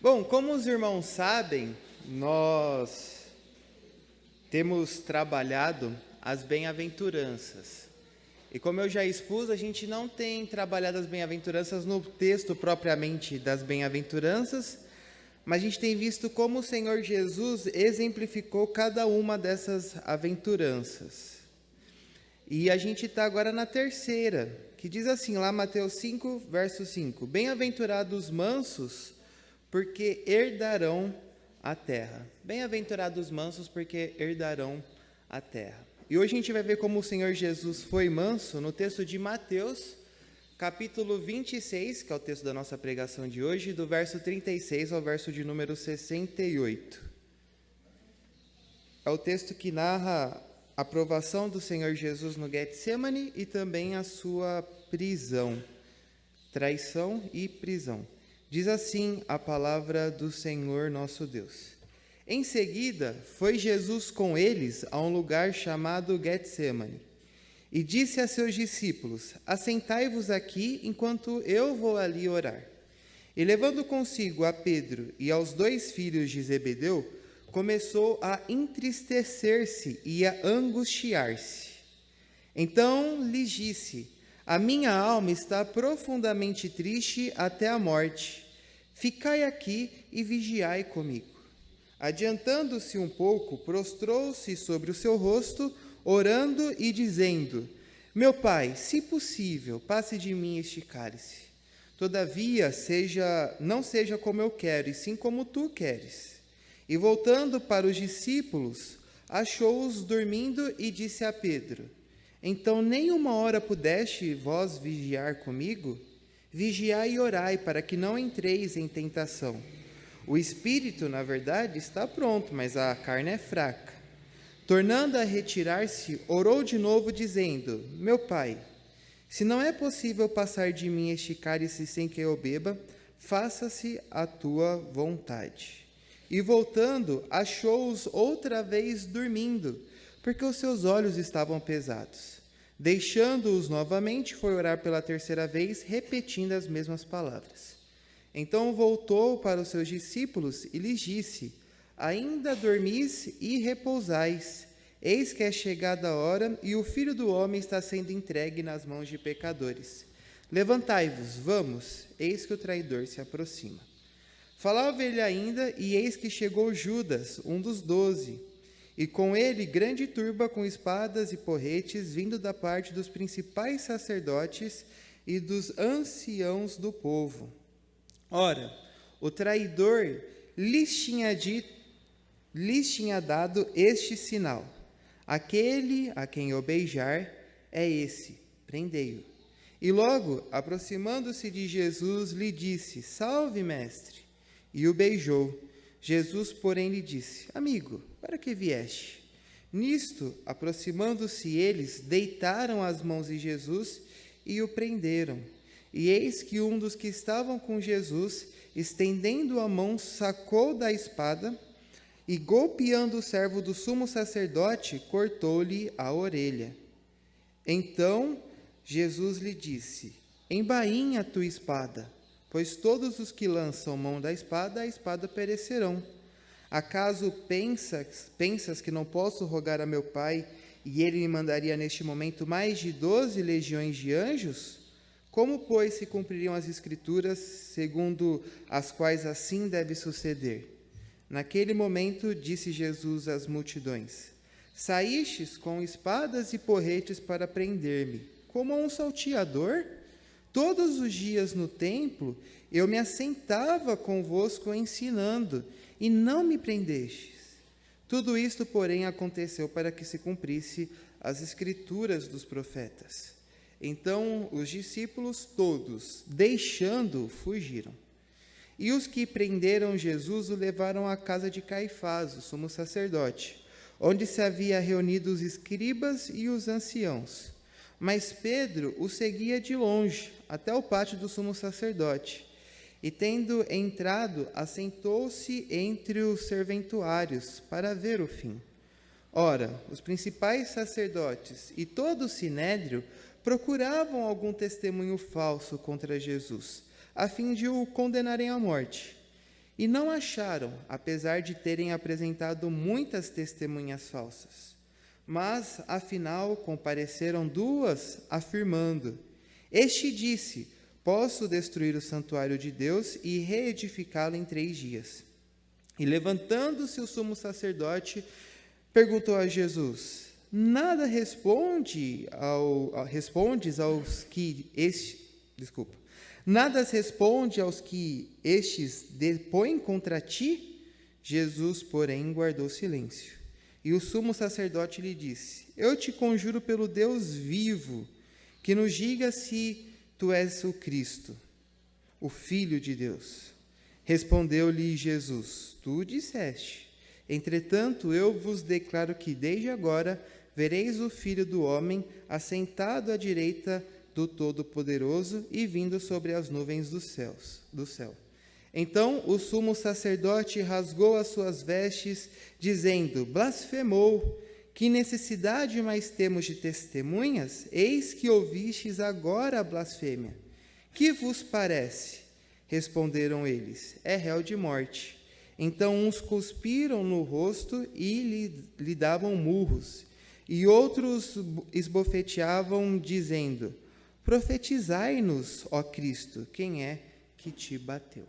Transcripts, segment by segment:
Bom, como os irmãos sabem, nós temos trabalhado as bem-aventuranças. E como eu já expus, a gente não tem trabalhado as bem-aventuranças no texto propriamente das bem-aventuranças, mas a gente tem visto como o Senhor Jesus exemplificou cada uma dessas aventuranças. E a gente está agora na terceira, que diz assim, lá Mateus 5, verso 5, Bem-aventurados mansos, porque herdarão a terra. Bem-aventurados mansos, porque herdarão a terra. E hoje a gente vai ver como o Senhor Jesus foi manso no texto de Mateus, capítulo 26, que é o texto da nossa pregação de hoje, do verso 36 ao verso de número 68. É o texto que narra a aprovação do Senhor Jesus no Getsemane e também a sua prisão, traição e prisão. Diz assim a palavra do Senhor nosso Deus. Em seguida, foi Jesus com eles a um lugar chamado Getsemane, e disse a seus discípulos, assentai-vos aqui, enquanto eu vou ali orar. E levando consigo a Pedro e aos 2 filhos de Zebedeu, começou a entristecer-se e a angustiar-se. Então lhes disse, a minha alma está profundamente triste até a morte. Ficai aqui e vigiai comigo. Adiantando-se um pouco, prostrou-se sobre o seu rosto, orando e dizendo, meu Pai, se possível, passe de mim este cálice. Todavia, não seja como eu quero, e sim como tu queres. E voltando para os discípulos, achou-os dormindo e disse a Pedro, então nem uma hora pudeste vós vigiar comigo? Vigiai e orai, para que não entreis em tentação. O espírito, na verdade, está pronto, mas a carne é fraca. Tornando a retirar-se, orou de novo, dizendo, meu Pai, se não é possível passar de mim este cálice sem que eu beba, faça-se a tua vontade. E voltando, achou-os outra vez dormindo, porque os seus olhos estavam pesados. Deixando-os novamente, foi orar pela terceira vez, repetindo as mesmas palavras. Então voltou para os seus discípulos e lhes disse, ainda dormis e repousais, eis que é chegada a hora e o Filho do Homem está sendo entregue nas mãos de pecadores. Levantai-vos, vamos, eis que o traidor se aproxima. Falava ele ainda, e eis que chegou Judas, um dos 12, e com ele grande turba com espadas e porretes, vindo da parte dos principais sacerdotes e dos anciãos do povo. Ora, o traidor lhes tinha dado este sinal, aquele a quem eu beijar é esse, prendei-o. E logo, aproximando-se de Jesus, lhe disse, salve, mestre, e o beijou. Jesus, porém, lhe disse, amigo, para que vieste? Nisto, aproximando-se eles, deitaram as mãos de Jesus e o prenderam. E eis que um dos que estavam com Jesus, estendendo a mão, sacou da espada e, golpeando o servo do sumo sacerdote, cortou-lhe a orelha. Então Jesus lhe disse, embainha a tua espada, pois todos os que lançam mão da espada, a espada perecerão. Acaso pensas que não posso rogar a meu Pai, e ele me mandaria neste momento mais de 12 legiões de anjos? Como, pois, se cumpririam as Escrituras, segundo as quais assim deve suceder? Naquele momento, disse Jesus às multidões, saístes com espadas e porretes para prender-me, como a um salteador? Todos os dias no templo, eu me assentava convosco ensinando, e não me prendestes. Tudo isto, porém, aconteceu para que se cumprisse as Escrituras dos profetas. Então os discípulos todos, deixando-o, fugiram. E os que prenderam Jesus o levaram à casa de Caifás, o sumo sacerdote, onde se havia reunido os escribas e os anciãos. Mas Pedro o seguia de longe, até o pátio do sumo sacerdote. e, tendo entrado, assentou-se entre os serventuários para ver o fim. Ora, os principais sacerdotes e todo o sinédrio procuravam algum testemunho falso contra Jesus, a fim de o condenarem à morte. E não acharam, apesar de terem apresentado muitas testemunhas falsas. Mas, afinal, compareceram duas, afirmando: Este disse: Posso destruir o santuário de Deus e reedificá-lo em 3 dias. E, levantando-se o sumo sacerdote, perguntou a Jesus: Nada respondes aos que estes depõem contra ti? Jesus, porém, guardou silêncio. E o sumo sacerdote lhe disse: Eu te conjuro pelo Deus vivo, que nos diga se tu és o Cristo, o Filho de Deus. Respondeu-lhe Jesus: Tu disseste. Entretanto, eu vos declaro que desde agora vereis o Filho do Homem assentado à direita do Todo-Poderoso e vindo sobre as nuvens do céu. Então o sumo sacerdote rasgou as suas vestes, dizendo: Blasfemou! Que necessidade mais temos de testemunhas? Eis que ouvistes agora a blasfêmia. Que vos parece? Responderam eles: É réu de morte. Então uns cuspiram no rosto e lhe davam murros, e outros esbofeteavam, dizendo: Profetizai-nos, ó Cristo, quem é que te bateu?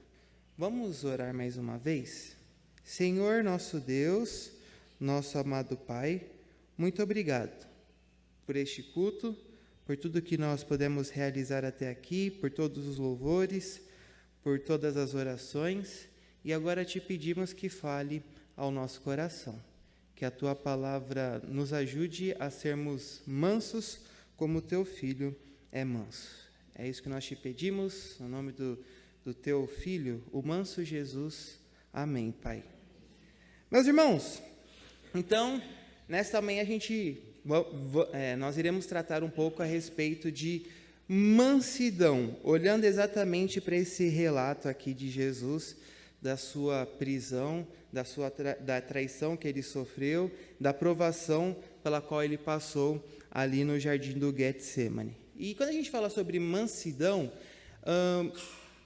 Vamos orar mais uma vez? Senhor nosso Deus, nosso amado Pai, muito obrigado por este culto, por tudo que nós podemos realizar até aqui, por todos os louvores, por todas as orações, e agora te pedimos que fale ao nosso coração, que a Tua palavra nos ajude a sermos mansos como Teu Filho é manso. É isso que nós te pedimos, no nome do Teu Filho, o manso Jesus. Amém, Pai. Meus irmãos, então, nesta manhã nós iremos tratar um pouco a respeito de mansidão, olhando exatamente para esse relato aqui de Jesus, da sua prisão, da traição que ele sofreu, da provação pela qual ele passou ali no jardim do Getsemane. E quando a gente fala sobre mansidão,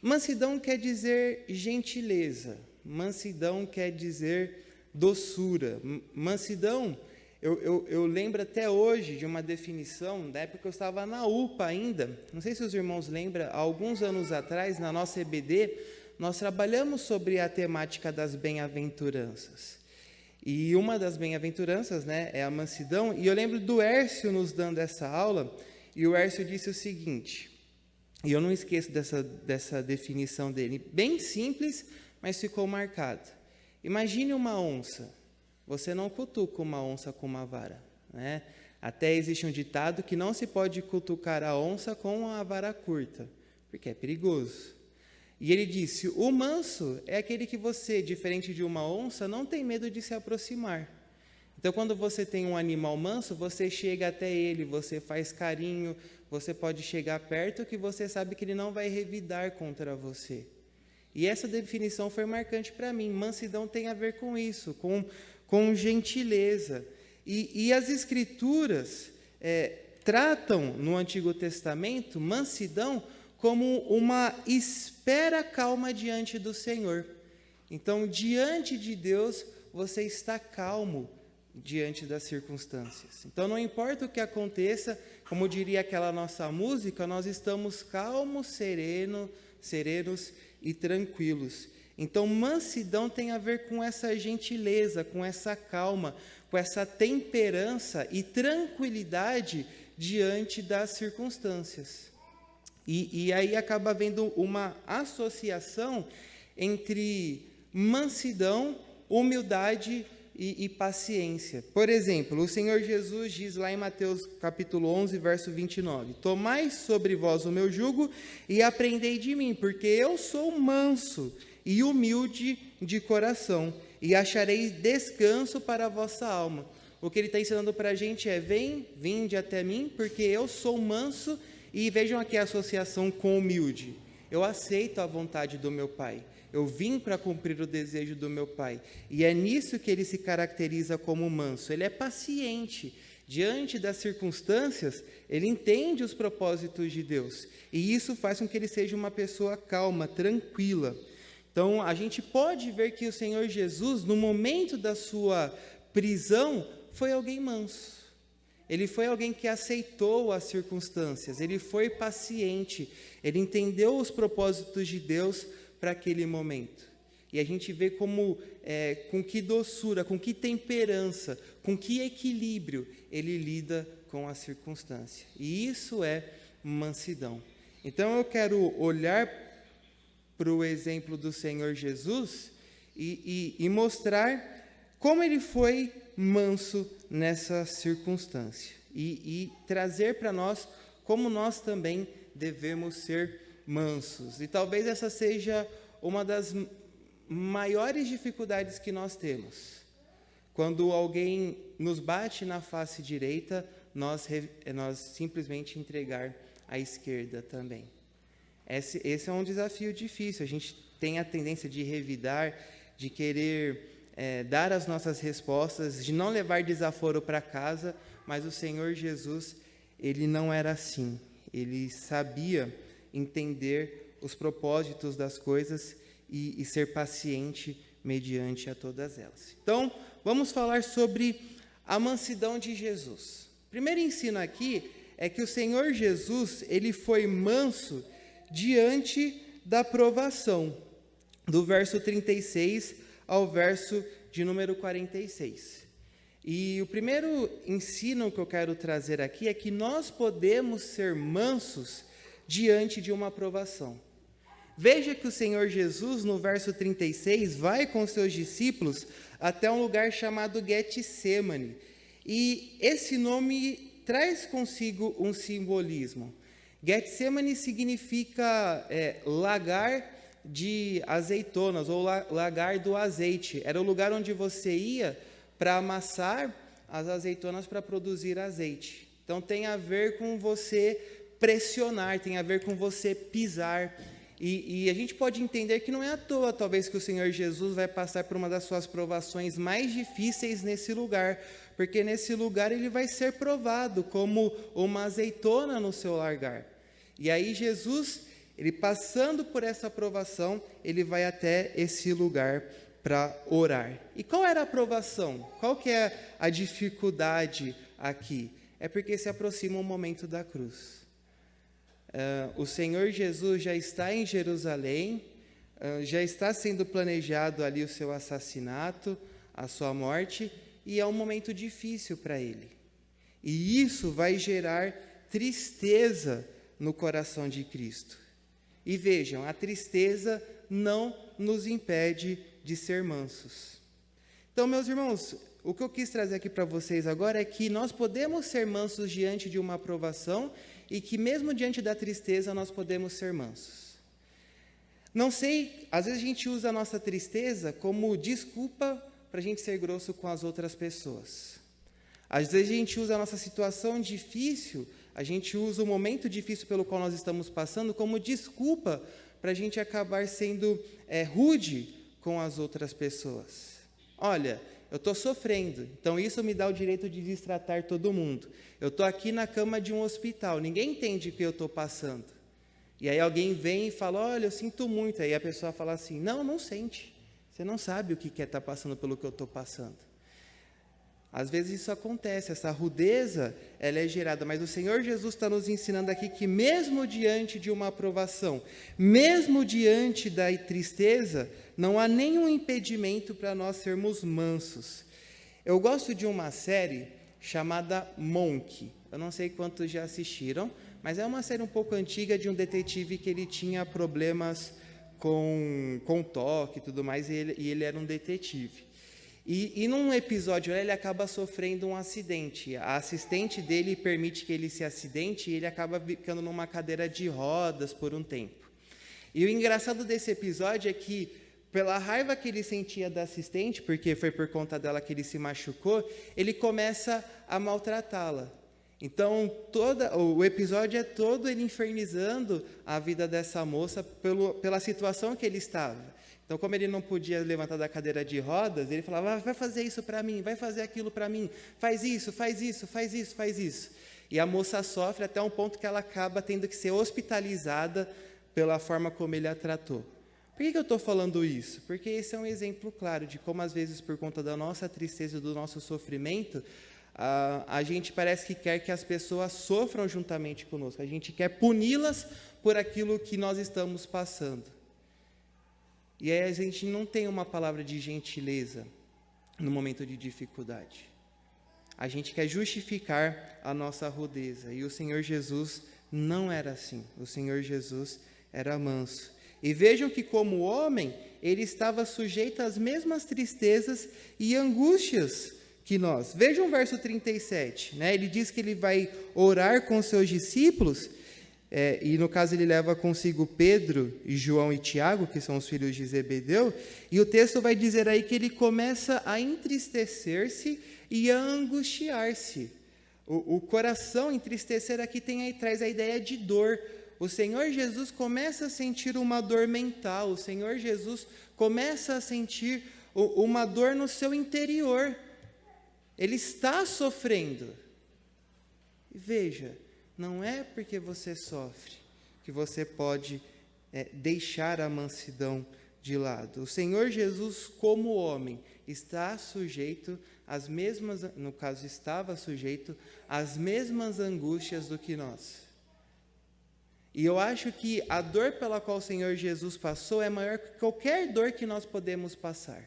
mansidão quer dizer gentileza, mansidão quer dizer doçura. Mansidão, eu lembro até hoje de uma definição, da época que eu estava na UPA ainda, não sei se os irmãos lembram, há alguns anos atrás, na nossa EBD, nós trabalhamos sobre a temática das bem-aventuranças. E uma das bem-aventuranças, é a mansidão, e eu lembro do Hércio nos dando essa aula, e o Hércio disse o seguinte, e eu não esqueço dessa definição dele, bem simples, mas ficou marcado. Imagine uma onça, você não cutuca uma onça com uma vara, Até existe um ditado que não se pode cutucar a onça com a vara curta, porque é perigoso. E ele disse, o manso é aquele que você, diferente de uma onça, não tem medo de se aproximar. Então, quando você tem um animal manso, você chega até ele, você faz carinho, você pode chegar perto que você sabe que ele não vai revidar contra você. E essa definição foi marcante para mim. Mansidão tem a ver com isso, com gentileza. E as Escrituras tratam, no Antigo Testamento, mansidão como uma espera calma diante do Senhor. Então, diante de Deus, você está calmo diante das circunstâncias. Então, não importa o que aconteça, como diria aquela nossa música, nós estamos calmos, serenos e tranquilos. Então, mansidão tem a ver com essa gentileza, com essa calma, com essa temperança e tranquilidade diante das circunstâncias. E aí acaba havendo uma associação entre mansidão, humildade e paciência. Por exemplo, o Senhor Jesus diz lá em Mateus capítulo 11, verso 29, Tomai sobre vós o meu jugo e aprendei de mim, porque eu sou manso e humilde de coração, e achareis descanso para a vossa alma. O que ele está ensinando para a gente é, vinde até mim, porque eu sou manso, e vejam aqui a associação com humilde. Eu aceito a vontade do meu Pai. Eu vim para cumprir o desejo do meu Pai. E é nisso que ele se caracteriza como manso. Ele é paciente. Diante das circunstâncias, ele entende os propósitos de Deus. E isso faz com que ele seja uma pessoa calma, tranquila. Então, a gente pode ver que o Senhor Jesus, no momento da sua prisão, foi alguém manso. Ele foi alguém que aceitou as circunstâncias, ele foi paciente, ele entendeu os propósitos de Deus para aquele momento. E a gente vê como, com que doçura, com que temperança, com que equilíbrio ele lida com a circunstância. E isso é mansidão. Então eu quero olhar para o exemplo do Senhor Jesus e mostrar como ele foi manso nessa circunstância. E trazer para nós como nós também devemos ser mansos. E talvez essa seja uma das maiores dificuldades que nós temos. Quando alguém nos bate na face direita, nós simplesmente entregar à esquerda também. Esse é um desafio difícil. A gente tem a tendência de revidar, de querer dar as nossas respostas, de não levar desaforo para casa, mas o Senhor Jesus, ele não era assim. Ele sabia entender os propósitos das coisas e ser paciente mediante a todas elas. Então, vamos falar sobre a mansidão de Jesus. O primeiro ensino aqui é que o Senhor Jesus, ele foi manso diante da provação, do verso 36 ao verso de número 46. E o primeiro ensino que eu quero trazer aqui é que nós podemos ser mansos diante de uma provação. Veja que o Senhor Jesus, no verso 36, vai com seus discípulos até um lugar chamado Getsemane. E esse nome traz consigo um simbolismo. Getsemane significa lagar de azeitonas, ou lagar do azeite. Era o lugar onde você ia para amassar as azeitonas para produzir azeite. Então tem a ver com você pressionar, tem a ver com você pisar. E a gente pode entender que não é à toa, talvez, que o Senhor Jesus vai passar por uma das suas provações mais difíceis nesse lugar, porque nesse lugar ele vai ser provado como uma azeitona no seu largar. E aí Jesus, ele passando por essa provação, ele vai até esse lugar para orar. E qual era a provação? Qual que é a dificuldade aqui? É porque se aproxima o momento da cruz. O Senhor Jesus já está em Jerusalém, já está sendo planejado ali o seu assassinato, a sua morte, e é um momento difícil para ele. E isso vai gerar tristeza no coração de Cristo. E vejam, a tristeza não nos impede de ser mansos. Então, meus irmãos, o que eu quis trazer aqui para vocês agora é que nós podemos ser mansos diante de uma provação e que mesmo diante da tristeza nós podemos ser mansos. Não sei, às vezes a gente usa a nossa tristeza como desculpa para a gente ser grosso com as outras pessoas. Às vezes a gente usa a nossa situação difícil, a gente usa o momento difícil pelo qual nós estamos passando como desculpa para a gente acabar sendo rude com as outras pessoas. Olha, eu estou sofrendo, então isso me dá o direito de destratar todo mundo. Eu estou aqui na cama de um hospital, ninguém entende o que eu estou passando. E aí alguém vem e fala, olha, eu sinto muito. Aí a pessoa fala assim, não sente. Você não sabe o que é estar passando pelo que eu estou passando. Às vezes isso acontece, essa rudeza, ela é gerada, mas o Senhor Jesus está nos ensinando aqui que mesmo diante de uma aprovação, mesmo diante da tristeza, não há nenhum impedimento para nós sermos mansos. Eu gosto de uma série chamada Monk, eu não sei quantos já assistiram, mas é uma série um pouco antiga de um detetive que ele tinha problemas com toque e tudo mais, e ele era um detetive. E num episódio ele acaba sofrendo um acidente. A assistente dele permite que ele se acidente e ele acaba ficando numa cadeira de rodas por um tempo. E o engraçado desse episódio é que, pela raiva que ele sentia da assistente, porque foi por conta dela que ele se machucou, ele começa a maltratá-la. Então, o episódio é todo ele infernizando a vida dessa moça pela situação que ele estava. Então, como ele não podia levantar da cadeira de rodas, ele falava, vai fazer isso para mim, vai fazer aquilo para mim, faz isso, faz isso, faz isso, faz isso. E a moça sofre até um ponto que ela acaba tendo que ser hospitalizada pela forma como ele a tratou. Por que eu estou falando isso? Porque esse é um exemplo claro de como, às vezes, por conta da nossa tristeza e do nosso sofrimento, a gente parece que quer que as pessoas sofram juntamente conosco. A gente quer puni-las por aquilo que nós estamos passando. E aí a gente não tem uma palavra de gentileza no momento de dificuldade. A gente quer justificar a nossa rudeza. E o Senhor Jesus não era assim. O Senhor Jesus era manso. E vejam que, como homem, ele estava sujeito às mesmas tristezas e angústias que nós. Vejam o verso 37, né? Ele diz que ele vai orar com seus discípulos, e no caso ele leva consigo Pedro, e João e Tiago, que são os filhos de Zebedeu, e o texto vai dizer aí que ele começa a entristecer-se e a angustiar-se. O coração entristecer aqui traz a ideia de dor. O Senhor Jesus começa a sentir uma dor mental, o Senhor Jesus começa a sentir uma dor no seu interior. Ele está sofrendo. E veja, não é porque você sofre que você pode deixar a mansidão de lado. O Senhor Jesus, como homem, está sujeito às mesmas, no caso, estava sujeito às mesmas angústias do que nós. E eu acho que a dor pela qual o Senhor Jesus passou é maior que qualquer dor que nós podemos passar.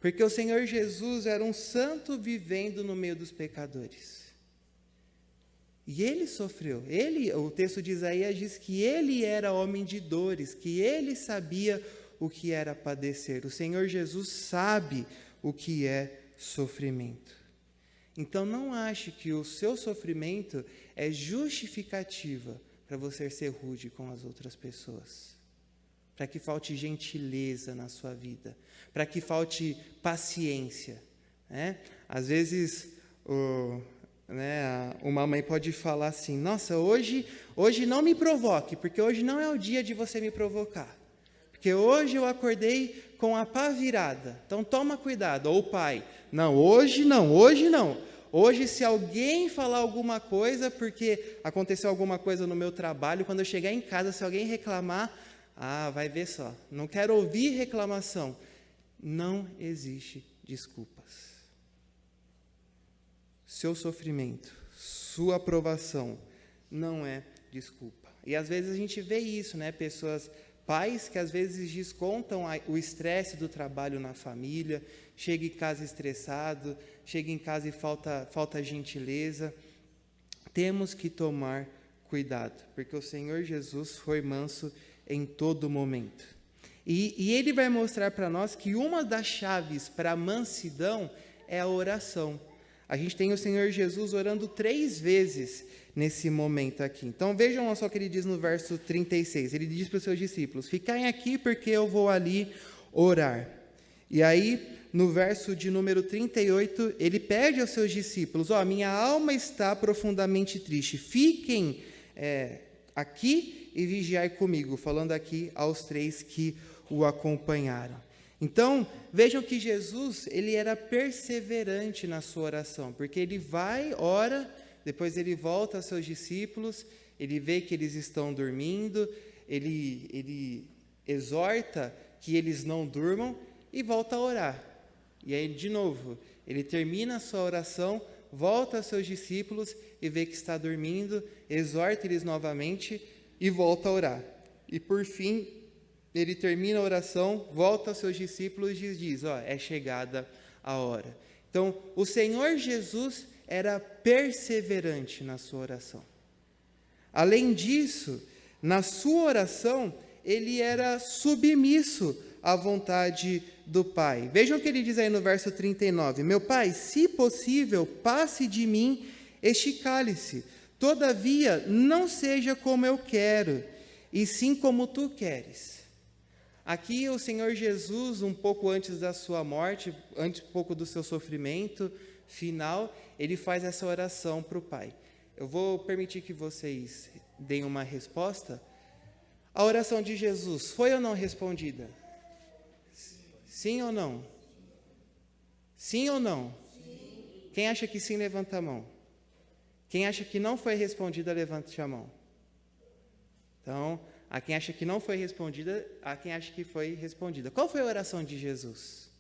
Porque o Senhor Jesus era um santo vivendo no meio dos pecadores. E ele sofreu. O texto de Isaías diz que ele era homem de dores, que ele sabia o que era padecer. O Senhor Jesus sabe o que é sofrimento. Então não ache que o seu sofrimento é justificativa para você ser rude com as outras pessoas. Para que falte gentileza na sua vida, para que falte paciência. Né? Às vezes, uma mãe pode falar assim, nossa, hoje não me provoque, porque hoje não é o dia de você me provocar. Porque hoje eu acordei com a pá virada, então toma cuidado. Ou o pai, não, hoje não. Hoje, se alguém falar alguma coisa, porque aconteceu alguma coisa no meu trabalho, quando eu chegar em casa, se alguém reclamar, vai ver só, não quero ouvir reclamação. Não existe desculpas. Seu sofrimento, sua aprovação, não é desculpa. E às vezes a gente vê isso, né? Pais que às vezes descontam o estresse do trabalho na família, chega em casa estressado, chega em casa e falta gentileza. Temos que tomar cuidado, porque o Senhor Jesus foi manso em todo momento. E ele vai mostrar para nós que uma das chaves para a mansidão é a oração. A gente tem o Senhor Jesus orando 3 vezes nesse momento aqui. Então vejam só o que ele diz no verso 36. Ele diz para os seus discípulos, fiquem aqui porque eu vou ali orar. E aí, no verso de número 38, ele pede aos seus discípulos, minha alma está profundamente triste, fiquem aqui e vigiai comigo, falando aqui aos 3 que o acompanharam. Então, vejam que Jesus, ele era perseverante na sua oração, porque ele vai, ora, depois ele volta aos seus discípulos, ele vê que eles estão dormindo, ele exorta que eles não durmam e volta a orar. E aí, de novo, ele termina a sua oração, volta aos seus discípulos e vê que está dormindo, exorta eles novamente e volta a orar. E por fim, ele termina a oração, volta aos seus discípulos e diz, é chegada a hora. Então, o Senhor Jesus era perseverante na sua oração. Além disso, na sua oração, ele era submisso à vontade do Pai. Vejam o que ele diz aí no verso 39. Meu Pai, se possível, passe de mim este cálice. Todavia, não seja como eu quero, e sim como tu queres. Aqui o Senhor Jesus, um pouco antes da sua morte, antes um pouco do seu sofrimento final, ele faz essa oração para o Pai. Eu vou permitir que vocês deem uma resposta. A oração de Jesus foi ou não respondida? Sim ou não? Sim ou não? Sim. Quem acha que sim, levanta a mão. Quem acha que não foi respondida, levante a mão. Então, a quem acha que não foi respondida, a quem acha que foi respondida. Qual foi a oração de Jesus?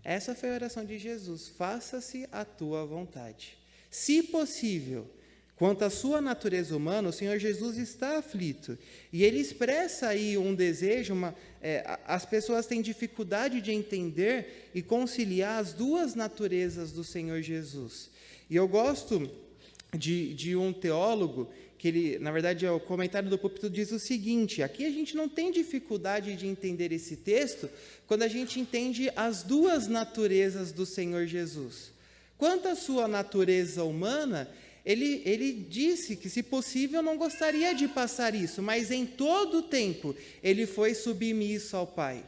Essa foi a oração de Jesus. Faça-se a tua vontade. Se possível, quanto à sua natureza humana, o Senhor Jesus está aflito. E ele expressa aí um desejo, as pessoas têm dificuldade de entender e conciliar as duas naturezas do Senhor Jesus. E eu gosto de um teólogo, que ele, na verdade, o comentário do púlpito diz o seguinte: aqui a gente não tem dificuldade de entender esse texto quando a gente entende as duas naturezas do Senhor Jesus. Quanto à sua natureza humana, ele disse que, se possível, não gostaria de passar isso, mas em todo o tempo ele foi submisso ao Pai.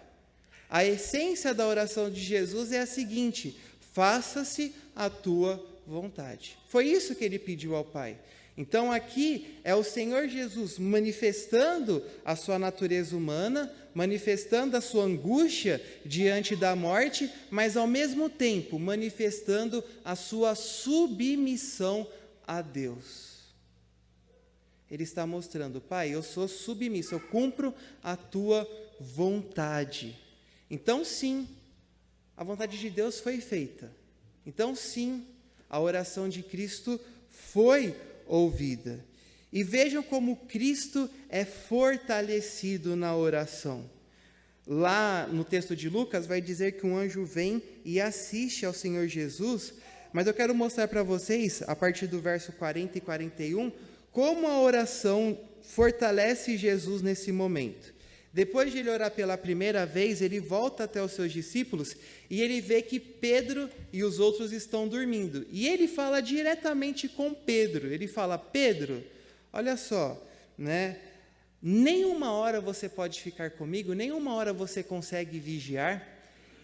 A essência da oração de Jesus é a seguinte: faça-se a tua vontade. Foi isso que ele pediu ao Pai. Então aqui é o Senhor Jesus manifestando a sua natureza humana, manifestando a sua angústia diante da morte, mas ao mesmo tempo manifestando a sua submissão a Deus. Ele está mostrando: Pai, eu sou submisso, eu cumpro a tua vontade. Então sim, a vontade de Deus foi feita. Então sim, a oração de Cristo foi ouvida. E vejam como Cristo é fortalecido na oração. Lá no texto de Lucas vai dizer que um anjo vem e assiste ao Senhor Jesus, mas eu quero mostrar para vocês, a partir do verso 40 e 41, como a oração fortalece Jesus nesse momento. Depois de ele orar pela primeira vez, ele volta até os seus discípulos e ele vê que Pedro e os outros estão dormindo. E ele fala diretamente com Pedro. Ele fala: Pedro, olha só, né? Nenhuma hora você pode ficar comigo, nenhuma hora você consegue vigiar.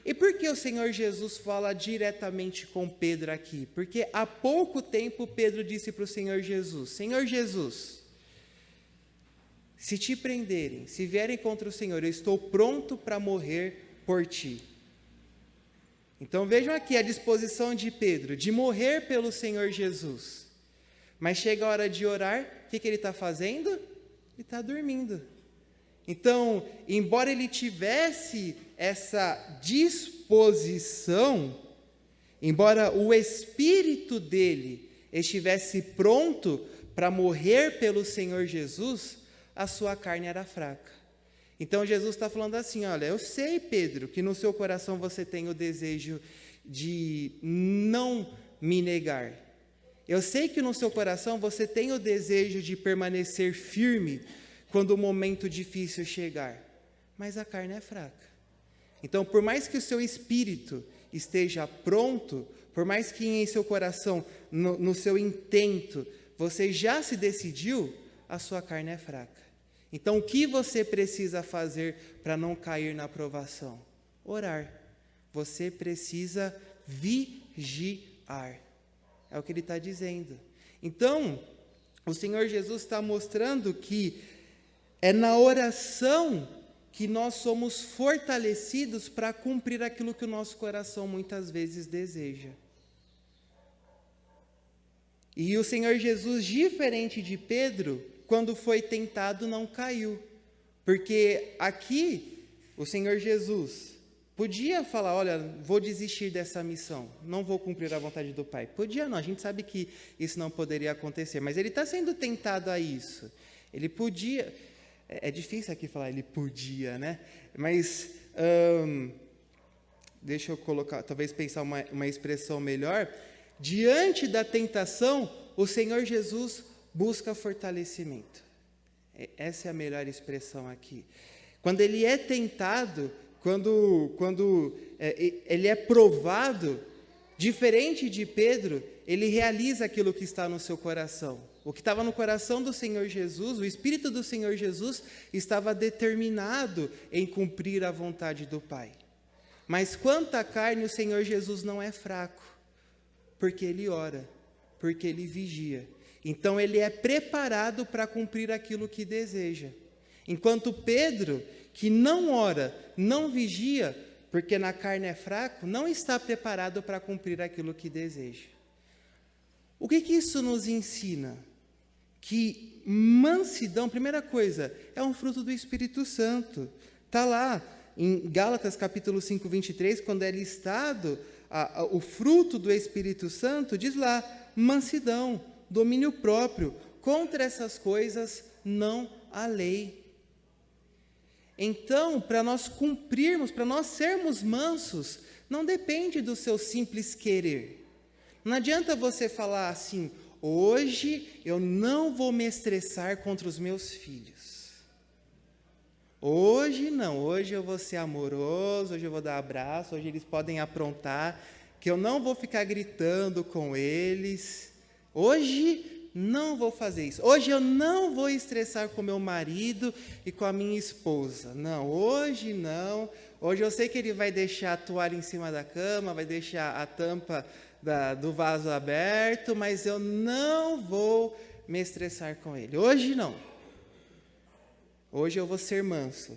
E por que o Senhor Jesus fala diretamente com Pedro aqui? Porque há pouco tempo Pedro disse para o Senhor Jesus: Senhor Jesus, se te prenderem, se vierem contra o Senhor, eu estou pronto para morrer por ti. Então vejam aqui a disposição de Pedro, de morrer pelo Senhor Jesus. Mas chega a hora de orar, o que ele está fazendo? Ele está dormindo. Então, embora ele tivesse essa disposição, embora o espírito dele estivesse pronto para morrer pelo Senhor Jesus, a sua carne era fraca. Então Jesus está falando assim: olha, eu sei, Pedro, que no seu coração você tem o desejo de não me negar. Eu sei que no seu coração você tem o desejo de permanecer firme quando o momento difícil chegar, mas a carne é fraca. Então, por mais que o seu espírito esteja pronto, por mais que em seu coração, no seu intento, você já se decidiu, a sua carne é fraca. Então, o que você precisa fazer para não cair na provação? Orar. Você precisa vigiar. É o que ele está dizendo. Então, o Senhor Jesus está mostrando que é na oração que nós somos fortalecidos para cumprir aquilo que o nosso coração muitas vezes deseja. E o Senhor Jesus, diferente de Pedro, quando foi tentado, não caiu. Porque aqui, o Senhor Jesus podia falar: olha, vou desistir dessa missão, não vou cumprir a vontade do Pai. Podia não, a gente sabe que isso não poderia acontecer, mas ele está sendo tentado a isso. Ele podia, é difícil aqui falar ele podia, né? Mas, deixa eu colocar, talvez pensar uma expressão melhor. Diante da tentação, o Senhor Jesus busca fortalecimento. Essa é a melhor expressão aqui. Quando ele é tentado, quando ele é provado, diferente de Pedro, ele realiza aquilo que está no seu coração. O que estava no coração do Senhor Jesus, o Espírito do Senhor Jesus, estava determinado em cumprir a vontade do Pai. Mas quanto à carne, o Senhor Jesus não é fraco, porque ele ora, porque ele vigia. Então ele é preparado para cumprir aquilo que deseja. Enquanto Pedro, que não ora, não vigia, porque na carne é fraco, não está preparado para cumprir aquilo que deseja. O que isso nos ensina? Que mansidão, primeira coisa, é um fruto do Espírito Santo. Está lá em Gálatas capítulo 5, 23, quando é listado o fruto do Espírito Santo, diz lá, mansidão, domínio próprio, contra essas coisas não há lei. Então, para nós cumprirmos, para nós sermos mansos, não depende do seu simples querer. Não adianta você falar assim, hoje eu não vou me estressar contra os meus filhos. Hoje não, hoje eu vou ser amoroso, hoje eu vou dar abraço, hoje eles podem aprontar, que eu não vou ficar gritando com eles. Hoje não vou fazer isso. Hoje eu não vou estressar com meu marido e com a minha esposa. Não, hoje não. Hoje eu sei que ele vai deixar a toalha em cima da cama, vai deixar a tampa do vaso aberto, mas eu não vou me estressar com ele. Hoje não. Hoje eu vou ser manso.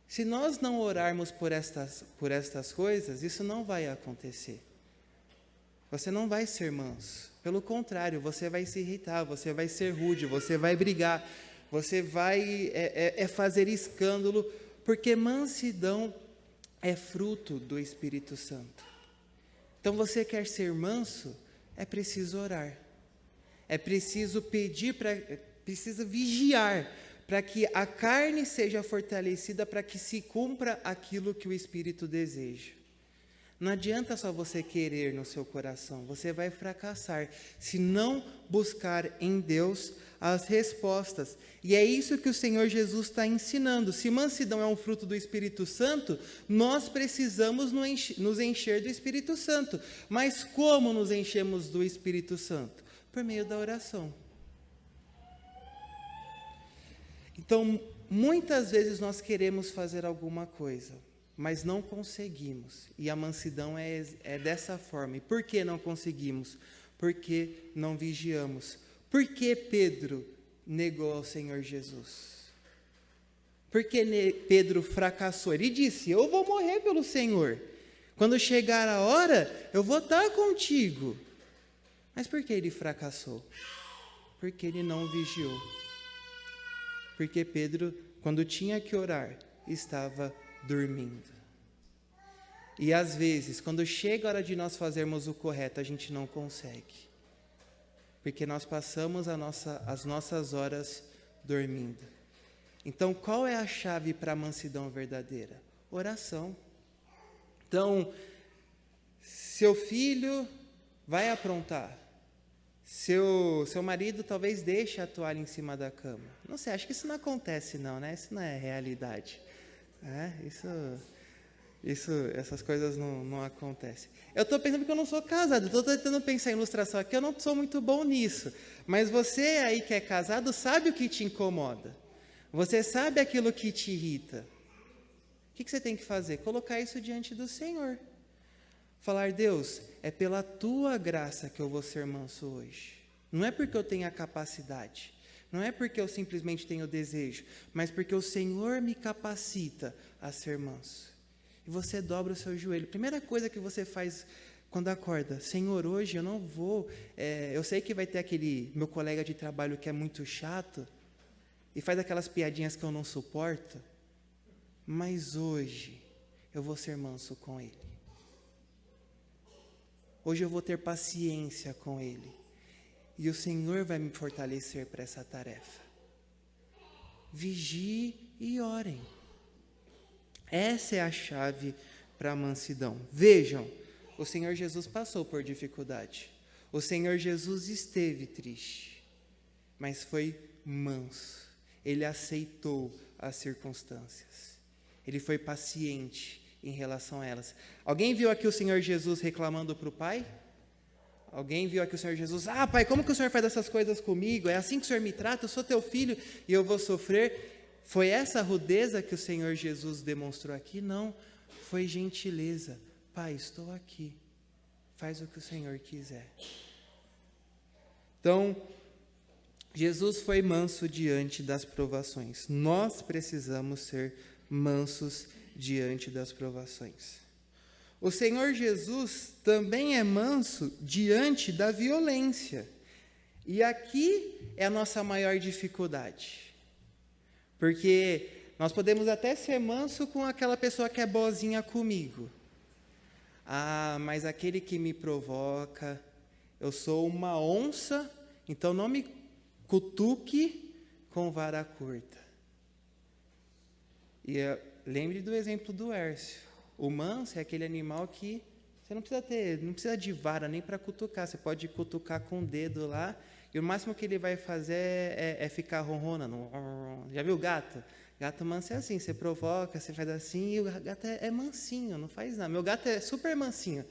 Se nós não orarmos por estas coisas, isso não vai acontecer. Você não vai ser manso. Pelo contrário, você vai se irritar, você vai ser rude, você vai brigar, você vai fazer escândalo, porque mansidão é fruto do Espírito Santo. Então, você quer ser manso? É preciso orar. É preciso precisa vigiar, para que a carne seja fortalecida, para que se cumpra aquilo que o Espírito deseja. Não adianta só você querer no seu coração, você vai fracassar se não buscar em Deus as respostas. E é isso que o Senhor Jesus está ensinando. Se mansidão é um fruto do Espírito Santo, nós precisamos nos encher do Espírito Santo. Mas como nos enchemos do Espírito Santo? Por meio da oração. Então, muitas vezes nós queremos fazer alguma coisa, mas não conseguimos. E a mansidão é dessa forma. E por que não conseguimos? Porque não vigiamos. Por que Pedro negou ao Senhor Jesus? Por que Pedro fracassou? Ele disse, eu vou morrer pelo Senhor. Quando chegar a hora, eu vou estar contigo. Mas por que ele fracassou? Porque ele não vigiou. Porque Pedro, quando tinha que orar, estava dormindo. E às vezes, quando chega a hora de nós fazermos o correto, a gente não consegue. Porque nós passamos as nossas horas dormindo. Então, qual é a chave para a mansidão verdadeira? Oração. Então, seu filho vai aprontar. Seu marido talvez deixe a toalha em cima da cama. Não sei, acho que isso não acontece não, né? Isso não é realidade. Essas coisas não acontecem. Eu estou pensando que eu não sou casado, estou tentando pensar em ilustração aqui, eu não sou muito bom nisso. Mas você aí que é casado sabe o que te incomoda. Você sabe aquilo que te irrita. O que você tem que fazer? Colocar isso diante do Senhor. Falar, Deus, é pela tua graça que eu vou ser manso hoje. Não é porque eu tenho a capacidade, não é porque eu simplesmente tenho desejo, mas porque o Senhor me capacita a ser manso. E você dobra o seu joelho. Primeira coisa que você faz quando acorda, Senhor, hoje eu não vou, eu sei que vai ter aquele meu colega de trabalho que é muito chato, e faz aquelas piadinhas que eu não suporto, mas hoje eu vou ser manso com ele. Hoje eu vou ter paciência com ele. E o Senhor vai me fortalecer para essa tarefa. Vigie e orem. Essa é a chave para a mansidão. Vejam, o Senhor Jesus passou por dificuldade. O Senhor Jesus esteve triste, mas foi manso. Ele aceitou as circunstâncias. Ele foi paciente em relação a elas. Alguém viu aqui o Senhor Jesus reclamando para o Pai? Alguém viu aqui o Senhor Jesus, pai, como que o Senhor faz essas coisas comigo? É assim que o Senhor me trata? Eu sou teu filho e eu vou sofrer? Foi essa rudeza que o Senhor Jesus demonstrou aqui? Não, foi gentileza. Pai, estou aqui, faz o que o Senhor quiser. Então, Jesus foi manso diante das provações. Nós precisamos ser mansos diante das provações. O Senhor Jesus também é manso diante da violência. E aqui é a nossa maior dificuldade. Porque nós podemos até ser manso com aquela pessoa que é boazinha comigo. Mas aquele que me provoca, eu sou uma onça, então não me cutuque com vara curta. E lembre do exemplo do Hércio. O manso é aquele animal que você não precisa de vara nem para cutucar. Você pode cutucar com o dedo lá, e o máximo que ele vai fazer é ficar ronronando. Já viu o gato? Gato manso é assim, você provoca, você faz assim, e o gato é mansinho, não faz nada. Meu gato é super mansinho.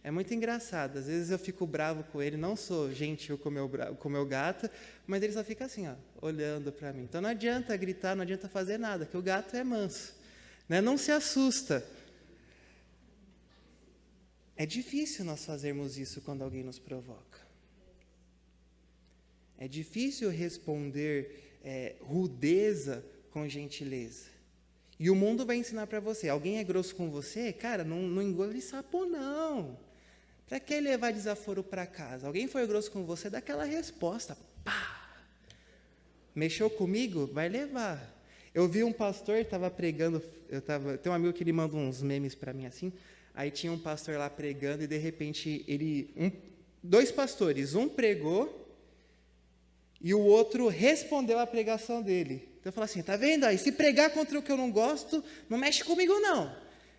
É muito engraçado. Às vezes eu fico bravo com ele, não sou gentil com o meu gato, mas ele só fica assim, olhando para mim. Então não adianta gritar, não adianta fazer nada, que o gato é manso. Né? Não se assusta. É difícil nós fazermos isso quando alguém nos provoca. É difícil responder rudeza com gentileza. E o mundo vai ensinar para você. Alguém é grosso com você? Cara, não engole sapo, não. Para que levar desaforo para casa? Alguém foi grosso com você? Dá aquela resposta. Pá! Mexeu comigo? Vai levar. Eu vi um pastor, estava pregando, tem um amigo que ele manda uns memes para mim assim, aí tinha um pastor lá pregando e de repente dois pastores, um pregou e o outro respondeu à pregação dele. Então eu falo assim, tá vendo aí, se pregar contra o que eu não gosto, não mexe comigo não,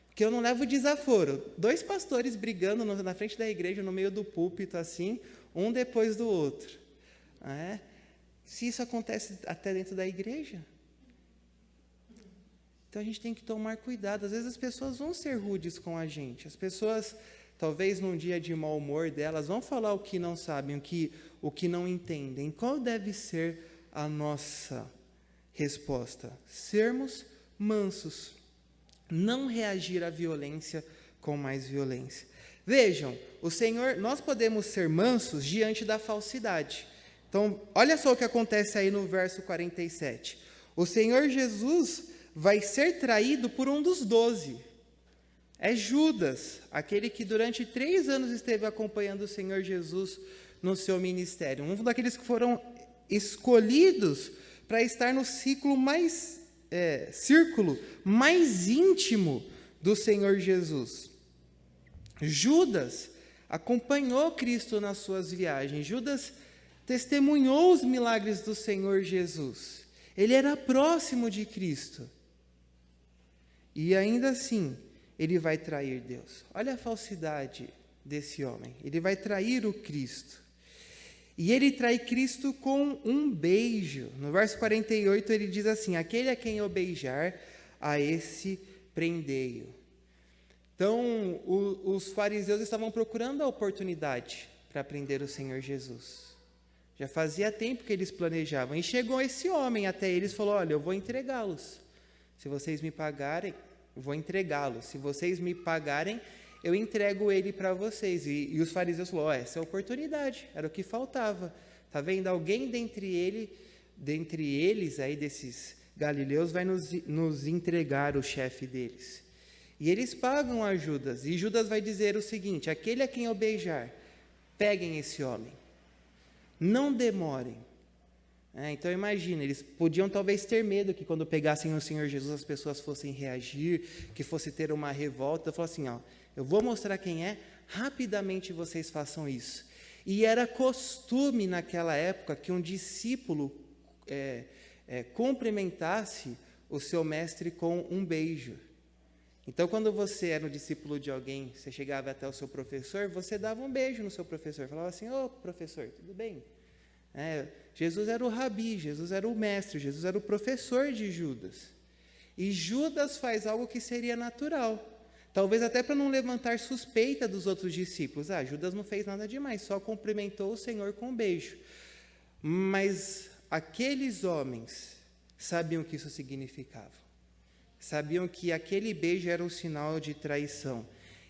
porque eu não levo desaforo. Dois pastores brigando na frente da igreja, no meio do púlpito assim, um depois do outro. Se isso acontece até dentro da igreja, então a gente tem que tomar cuidado. Às vezes as pessoas vão ser rudes com a gente. As pessoas, talvez num dia de mau humor delas, vão falar o que não sabem, o que não entendem. Qual deve ser a nossa resposta? Sermos mansos. Não reagir à violência com mais violência. Vejam, nós podemos ser mansos diante da falsidade. Então, olha só o que acontece aí no verso 47. O Senhor Jesus vai ser traído por um dos 12. É Judas, aquele que durante 3 anos esteve acompanhando o Senhor Jesus no seu ministério. Um daqueles que foram escolhidos para estar no círculo mais íntimo do Senhor Jesus. Judas acompanhou Cristo nas suas viagens. Judas testemunhou os milagres do Senhor Jesus. Ele era próximo de Cristo. E ainda assim, ele vai trair Deus. Olha a falsidade desse homem. Ele vai trair o Cristo. E ele trai Cristo com um beijo. No verso 48 ele diz assim, aquele a quem eu beijar, a esse prendei-o. Então, os fariseus estavam procurando a oportunidade para prender o Senhor Jesus. Já fazia tempo que eles planejavam. E chegou esse homem até eles e falou, olha, eu vou entregá-los. Se vocês me pagarem, eu vou entregá-los. Se vocês me pagarem, eu entrego ele para vocês. E os fariseus falaram, essa é a oportunidade, era o que faltava. Está vendo? Alguém dentre eles, aí desses galileus, vai nos entregar o chefe deles. E eles pagam a Judas. E Judas vai dizer o seguinte, aquele a quem eu beijar, peguem esse homem. Não demorem. Então imagina, eles podiam talvez ter medo que quando pegassem o Senhor Jesus as pessoas fossem reagir, que fosse ter uma revolta. Eu falo assim, eu vou mostrar quem é, rapidamente vocês façam isso. E era costume naquela época que um discípulo cumprimentasse o seu mestre com um beijo. Então quando você era um discípulo de alguém, você chegava até o seu professor, você dava um beijo no seu professor, falava assim, professor, tudo bem? Jesus era o rabi, Jesus era o mestre, Jesus era o professor de Judas. E Judas faz algo que seria natural. Talvez até para não levantar suspeita dos outros discípulos. Judas não fez nada demais, só cumprimentou o Senhor com um beijo. Mas aqueles homens sabiam o que isso significava. Sabiam que aquele beijo era um sinal de traição.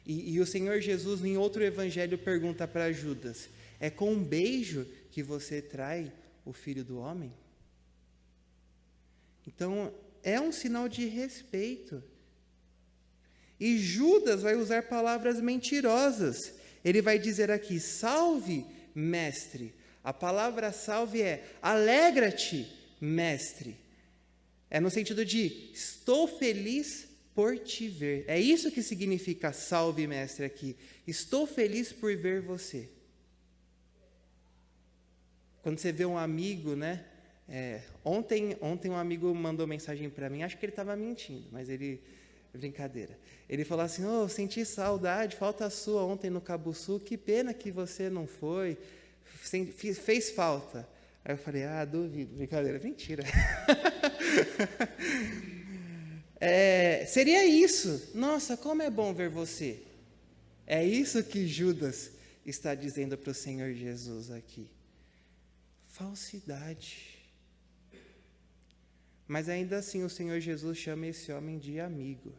E o Senhor Jesus, em outro evangelho, pergunta para Judas: é com um beijo que você trai o Filho do Homem? Então, é um sinal de respeito. E Judas vai usar palavras mentirosas. Ele vai dizer aqui: salve, mestre. A palavra salve é alegra-te, mestre. É no sentido de estou feliz por te ver. É isso que significa salve, mestre, aqui. Estou feliz por ver você. Quando você vê um amigo, né? Ontem um amigo mandou mensagem para mim, acho que ele estava mentindo, mas brincadeira. Ele falou assim: senti saudade, falta sua ontem no Cabo Sul, que pena que você não foi, fez falta. Aí eu falei: duvido, brincadeira, mentira. Seria isso. Nossa, como é bom ver você. É isso que Judas está dizendo para o Senhor Jesus aqui. Falsidade. Mas ainda assim o Senhor Jesus chama esse homem de amigo.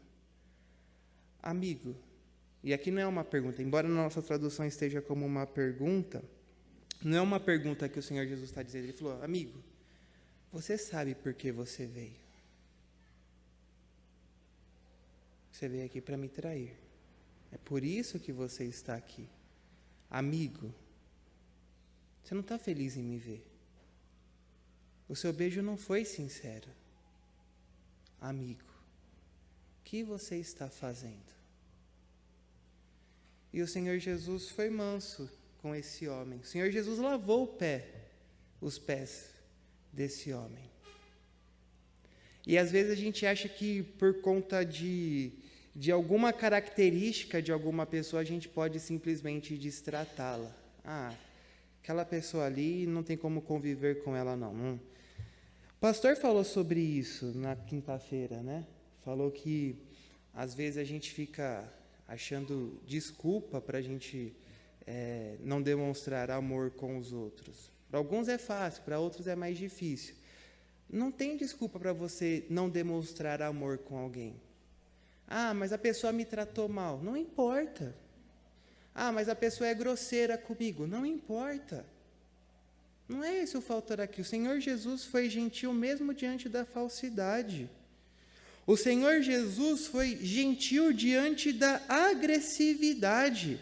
Amigo. E aqui não é uma pergunta, embora na nossa tradução esteja como uma pergunta, não é uma pergunta que o Senhor Jesus está dizendo. Ele falou: amigo, você sabe por que você veio? Você veio aqui para me trair. É por isso que você está aqui. Amigo, você não está feliz em me ver. O seu beijo não foi sincero. Amigo, o que você está fazendo? E o Senhor Jesus foi manso com esse homem. O Senhor Jesus lavou os pés desse homem. E às vezes a gente acha que por conta de alguma característica de alguma pessoa, a gente pode simplesmente destratá-la. Aquela pessoa ali, não tem como conviver com ela, não. O pastor falou sobre isso na quinta-feira, né? Falou que às vezes a gente fica achando desculpa para a gente não demonstrar amor com os outros. Para alguns é fácil, para outros é mais difícil. Não tem desculpa para você não demonstrar amor com alguém. Mas a pessoa me tratou mal. Não importa. Mas a pessoa é grosseira comigo. Não importa. Não é esse o fator aqui. O Senhor Jesus foi gentil mesmo diante da falsidade. O Senhor Jesus foi gentil diante da agressividade.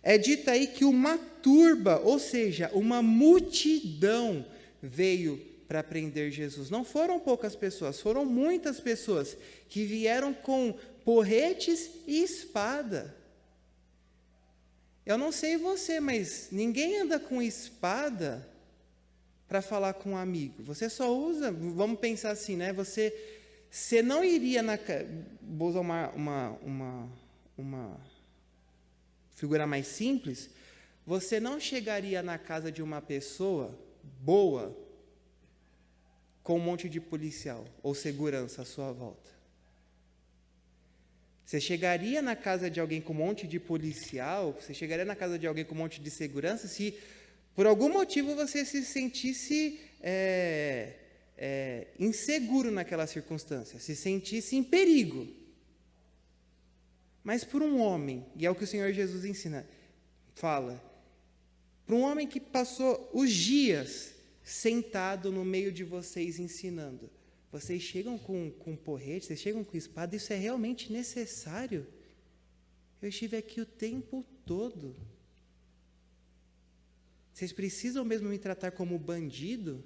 É dito aí que uma turba, ou seja, uma multidão veio para prender Jesus. Não foram poucas pessoas, foram muitas pessoas que vieram com porretes e espada. Eu não sei você, mas ninguém anda com espada para falar com um amigo. Você só usa, vamos pensar assim, né? Você não iria vou usar uma figura mais simples, você não chegaria na casa de uma pessoa boa com um monte de policial ou segurança à sua volta. Você chegaria na casa de alguém com um monte de policial, você chegaria na casa de alguém com um monte de segurança se por algum motivo você se sentisse inseguro naquela circunstância, se sentisse em perigo. Mas por um homem, e é o que o Senhor Jesus fala, para um homem que passou os dias sentado no meio de vocês ensinando, vocês chegam com porrete, vocês chegam com espada, isso é realmente necessário? Eu estive aqui o tempo todo. Vocês precisam mesmo me tratar como bandido?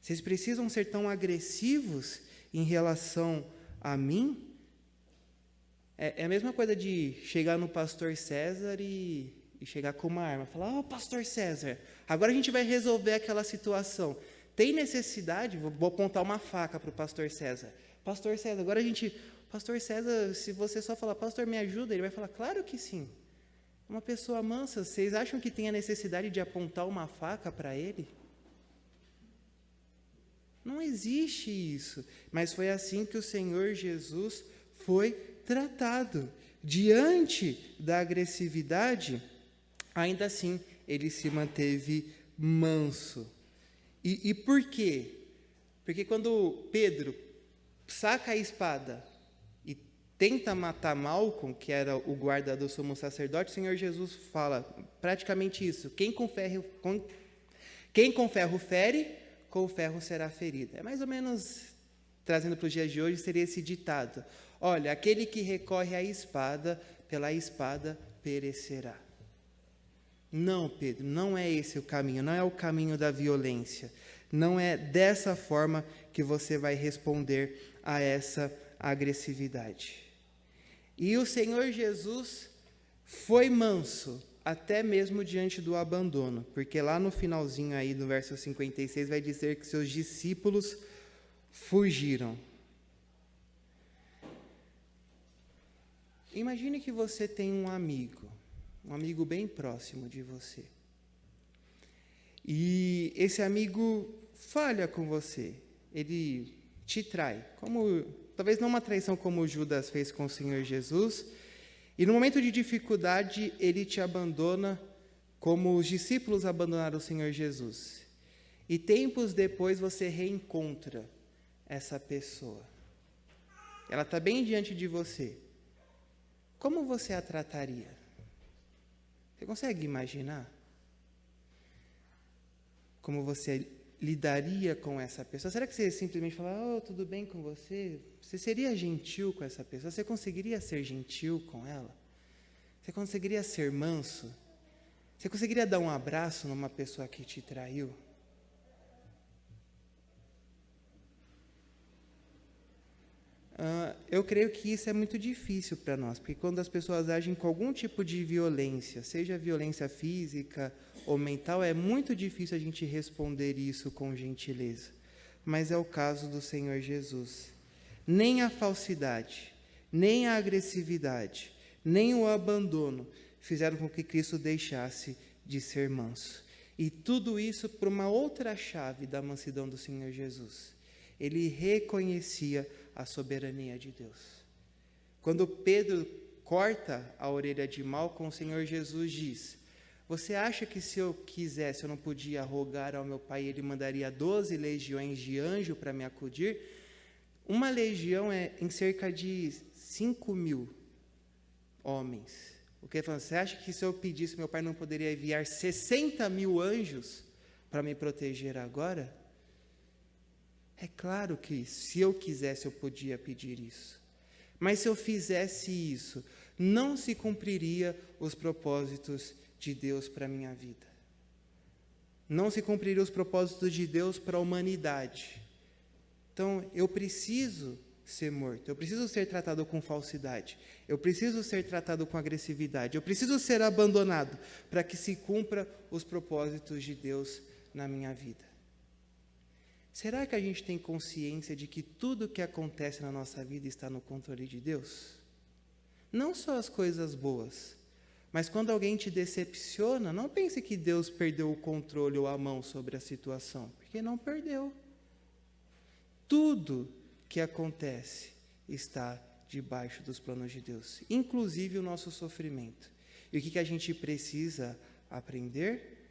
Vocês precisam ser tão agressivos em relação a mim? É a mesma coisa de chegar no pastor César e chegar com uma arma. Falar: pastor César, agora a gente vai resolver aquela situação. Tem necessidade? Vou apontar uma faca para o pastor César. Pastor César, agora a gente... Pastor César, se você só falar: pastor, me ajuda, ele vai falar: claro que sim. Uma pessoa mansa, vocês acham que tem a necessidade de apontar uma faca para ele? Não existe isso. Mas foi assim que o Senhor Jesus foi tratado. Diante da agressividade, ainda assim, ele se manteve manso. E por quê? Porque quando Pedro saca a espada e tenta matar Malco, que era o guarda do sumo sacerdote, o Senhor Jesus fala praticamente isso: quem com ferro fere, com ferro será ferido. É mais ou menos, trazendo para os dias de hoje, seria esse ditado: olha, aquele que recorre à espada, pela espada perecerá. Não, Pedro, não é esse o caminho, não é o caminho da violência. Não é dessa forma que você vai responder a essa agressividade. E o Senhor Jesus foi manso, até mesmo diante do abandono, porque lá no finalzinho aí, no verso 56, vai dizer que seus discípulos fugiram. Imagine que você tem um amigo bem próximo de você. E esse amigo falha com você, ele te trai, talvez não uma traição como Judas fez com o Senhor Jesus, e no momento de dificuldade ele te abandona como os discípulos abandonaram o Senhor Jesus. E tempos depois você reencontra essa pessoa. Ela está bem diante de você. Como você a trataria? Você consegue imaginar? Como você lidaria com essa pessoa? Será que você simplesmente fala, tudo bem com você? Você seria gentil com essa pessoa? Você conseguiria ser gentil com ela? Você conseguiria ser manso? Você conseguiria dar um abraço numa pessoa que te traiu? Eu creio que isso é muito difícil para nós, porque quando as pessoas agem com algum tipo de violência, seja violência física ou mental, é muito difícil a gente responder isso com gentileza. Mas é o caso do Senhor Jesus. Nem a falsidade, nem a agressividade, nem o abandono fizeram com que Cristo deixasse de ser manso. E tudo isso por uma outra chave da mansidão do Senhor Jesus. Ele reconhecia a soberania de Deus. Quando Pedro corta a orelha de Malco, o Senhor Jesus diz: você acha que se eu quisesse, eu não podia rogar ao meu Pai, ele mandaria 12 legiões de anjo para me acudir? Uma legião é em cerca de 5.000 homens. O que ele falou, você acha que se eu pedisse, meu Pai não poderia enviar 60.000 anjos para me proteger agora? É claro que se eu quisesse, eu podia pedir isso. Mas se eu fizesse isso, não se cumpriria os propósitos de Deus para a minha vida. Não se cumpriria os propósitos de Deus para a humanidade. Então, eu preciso ser morto, eu preciso ser tratado com falsidade, eu preciso ser tratado com agressividade, eu preciso ser abandonado para que se cumpra os propósitos de Deus na minha vida. Será que a gente tem consciência de que tudo o que acontece na nossa vida está no controle de Deus? Não só as coisas boas, mas quando alguém te decepciona, não pense que Deus perdeu o controle ou a mão sobre a situação, porque não perdeu. Tudo que acontece está debaixo dos planos de Deus, inclusive o nosso sofrimento. E o que a gente precisa aprender?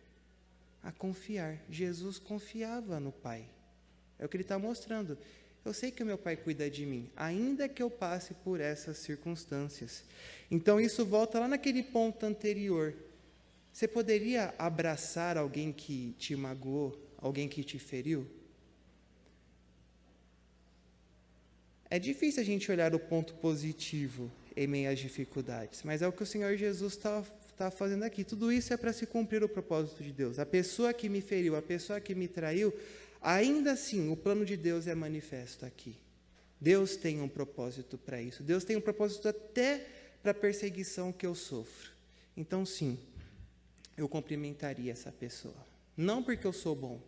A confiar. Jesus confiava no Pai. É o que ele está mostrando. Eu sei que o meu Pai cuida de mim, ainda que eu passe por essas circunstâncias. Então, isso volta lá naquele ponto anterior. Você poderia abraçar alguém que te magoou, alguém que te feriu? É difícil a gente olhar o ponto positivo em meio às dificuldades, mas é o que o Senhor Jesus está fazendo aqui. Tudo isso é para se cumprir o propósito de Deus. A pessoa que me feriu, a pessoa que me traiu, ainda assim, o plano de Deus é manifesto aqui. Deus tem um propósito para isso. Deus tem um propósito até para a perseguição que eu sofro. Então, sim, eu cumprimentaria essa pessoa. Não porque eu sou bom,